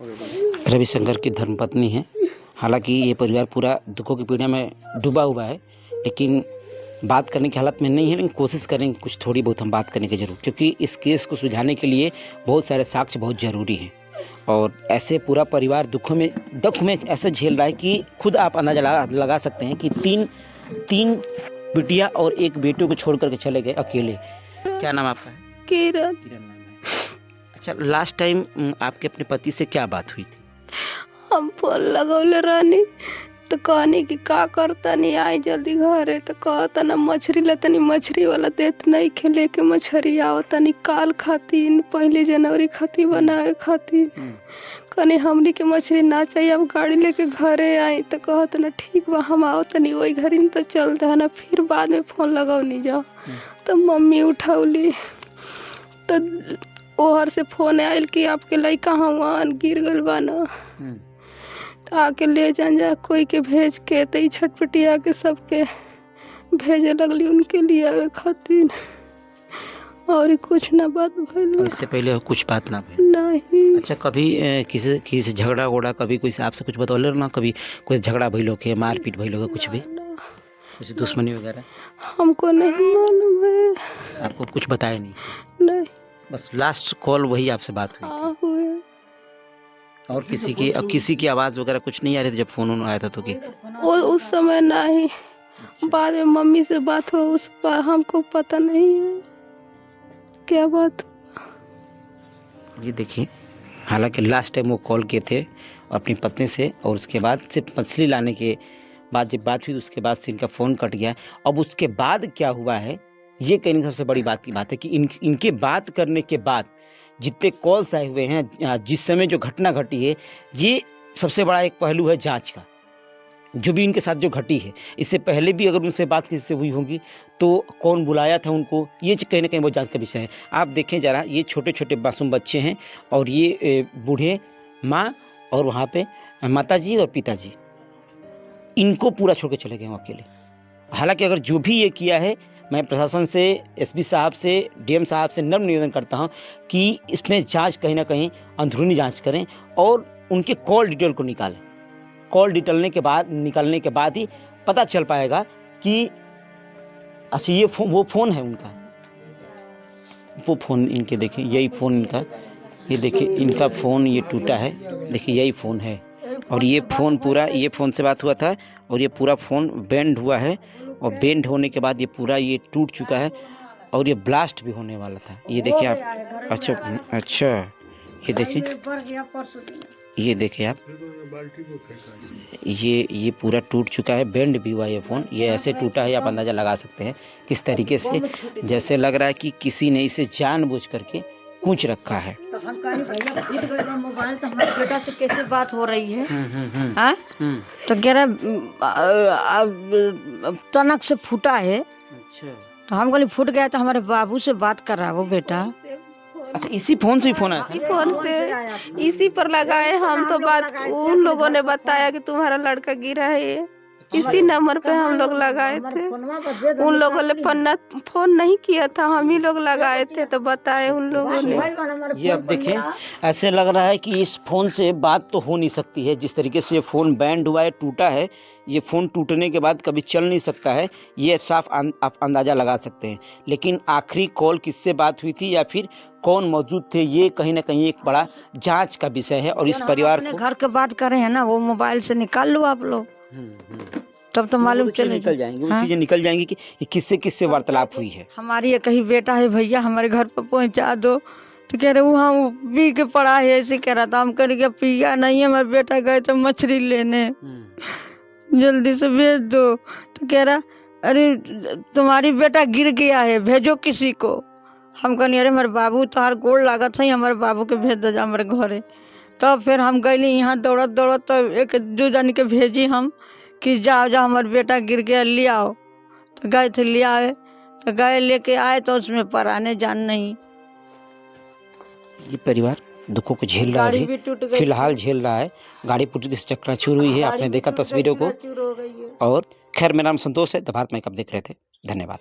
रविशंकर की धर्मपत्नी है। हालांकि ये परिवार पूरा दुखों की पीड़ा में डूबा हुआ है, लेकिन बात करने की हालत में नहीं है। लेकिन कोशिश करेंगे कुछ थोड़ी बहुत हम बात करने की ज़रूर, क्योंकि इस केस को सुलझाने के लिए बहुत सारे साक्ष्य बहुत ज़रूरी हैं। और ऐसे पूरा परिवार दुख में ऐसे झेल रहा है कि खुद आप अंदाज़ा लगा सकते हैं कि तीन बिटिया और एक बेटों को छोड़ करके चले गए अकेले। क्या नाम आपका है? किरण। किरण नाम है। अच्छा, लास्ट टाइम आपके अपने पति से क्या बात हुई थी? हम फोन लगौले रहनी तो कहनी कि का करता नहीं, आई जल्दी घरे। तो कहता ना मछली लतनी, मछली वाला देत नहीं खेले के मछली आओ तनी काल खातिर 1 जनवरी खातिर बनावे खातिर। कहनी हमनी के मछली ना चाहिए, अब गाड़ी लेके घरे आई। तो कहता ना ठीक बा हम आओ तनी, वही घरी तो चलते है ना। फिर बाद में फोन लगाओ जाओ तो मम्मी उठौली तो ओहर से फोन आयल कि आपके लड़का हवन गिर गल बा न, आके ले जा कोई के भेज के। तो छटपटिया के सबके भेजे लगली उनके लिए आवे खातिर, और कुछ ना बात भइल। इससे पहले कुछ बात ना भइल? नहीं। अच्छा, कभी किसी से झगड़ा वगड़ा कभी कोई आपसे कुछ बतौले ना? कभी कोई झगड़ा भइल होके, मारपीट भइल होगा, कुछ भी कुछ दुश्मनी वगैरह? हमको नहीं मालूम है। आपको कुछ बताया नहीं? नहीं, बस लास्ट कॉल वही आपसे बात हुई? हाँ हुए। और किसी की आवाज़ वगैरह कुछ नहीं आ रही थी जब फोन आया था तो? कि वो उस समय नहीं, बाद में मम्मी से बात हुआ, उस पर हमको पता नहीं है क्या बात। ये देखिए, हालांकि लास्ट टाइम वो कॉल किए थे अपनी पत्नी से, और उसके बाद सिर्फ मछली लाने के बाद जब बात हुई उसके बाद से इनका फ़ोन कट गया। अब उसके बाद क्या हुआ है, ये कहने की सबसे बड़ी बात की बात है कि इनके बात करने के बाद जितने कॉल्स आए हुए हैं, जिस समय जो घटना घटी है, ये सबसे बड़ा एक पहलू है जांच का। जो भी इनके साथ जो घटी है, इससे पहले भी अगर उनसे बात किसी से हुई होगी तो कौन बुलाया था उनको, ये कहीं ना कहीं वो जांच का विषय है। आप देखें ज़रा, ये छोटे छोटे मासूम बच्चे हैं और ये बूढ़े माँ और वहाँ पे माताजी और पिताजी, इनको पूरा छोड़ के चले गए अकेले। हालांकि अगर जो भी ये किया है, मैं प्रशासन से, एसपी साहब से, डीएम साहब से नम्र निवेदन करता हूं कि इसमें जांच कहीं ना कहीं अंदरूनी जांच करें और उनके कॉल डिटेल को निकालें। कॉल निकालने के बाद ही पता चल पाएगा कि अच्छा ये वो फ़ोन है उनका, वो फ़ोन इनके देखें, यही फ़ोन इनका, ये देखिए इनका फ़ोन ये टूटा है, देखिए यही फ़ोन है। और ये फ़ोन पूरा, ये फ़ोन से बात हुआ था और ये पूरा फ़ोन बेंड हुआ है, और बेंड होने के बाद ये पूरा ये टूट चुका है और ये ब्लास्ट भी होने वाला था। ये देखिए आप, अच्छा ये देखिए, ये देखिए आप, ये पूरा टूट चुका है, बेंड भी हुआ है फ़ोन। ये ऐसे टूटा है, आप अंदाज़ा लगा सकते हैं किस तरीके से, जैसे लग रहा है कि किसी ने इसे जानबूझ करके कूच रखा है। तो हम कहीं भैया फूट गई बा मोबाइल, तो हमारे बेटा से कैसे बात हो रही है? हाँ, तो कह रहा टनक से फूटा है। अच्छा, तो हम कहली फूट गया, तो हमारे बाबू से बात कर रहा वो बेटा। अच्छा, इसी फ़ोन से ही फ़ोन आया था? फोन से इसी पर लगाए हम, तो बात उन लोगों ने बताया कि तुम्हारा लड़का गिरा है, इसी नंबर पे हम लोग लगाए थे। उन लोगों ने फोन नहीं किया था, हम ही लोग लगाए थे, तो बताए उन लोगों ने। ये अब देखें, ऐसे लग रहा है कि इस फ़ोन से बात तो हो नहीं सकती है। जिस तरीके से ये फ़ोन बैंड हुआ है, टूटा है, ये फ़ोन टूटने के बाद कभी चल नहीं सकता है, ये साफ आप अंदाज़ा लगा सकते हैं। लेकिन आखिरी कॉल किससे बात हुई थी या फिर कौन मौजूद थे, ये कहीं ना कहीं एक बड़ा जांच का विषय है। और इस परिवार को घर के बात कर रहे हैं ना, वो मोबाइल से निकाल लो आप लोग, तब तो मालूम चले निकल जाएंगे, वो चीज़ें निकल जाएंगी कि किससे किससे वार्तालाप हुई है। हमारी एक ही बेटा है भैया, हमारे घर पर पहुंचा दो। तो कह रहे वहाँ वो पी के पड़ा है, ऐसे कह रहा था। हम कह रहे पिया नहीं है, हमारे बेटा गए तो मछली लेने, जल्दी से भेज दो। तो कह रहा अरे तुम्हारी बेटा गिर गया है, भेजो किसी को। हम कहनी अरे हमारे बाबू तोहार गोड़ लागत है, हमारे बाबू के भेज दो जा हमारे घरे। तब फिर हम गए यहाँ दौड़त दौड़त, तो एक दो जन के भेजी हम कि जाओ जाओ हमारा बेटा गिर गया, ले आओ। तो गए थे, ले आए, तो गए लेके आए, तो उसमें पराने जान नहीं। ये परिवार दुखों को झेल रहा है, फिलहाल झेल रहा है। गाड़ी पूरी चकनाचूर हुई है, आपने देखा तस्वीरों को। और खैर, मेरा नाम संतोष है, द भारत माइक आप देख रहे थे। धन्यवाद।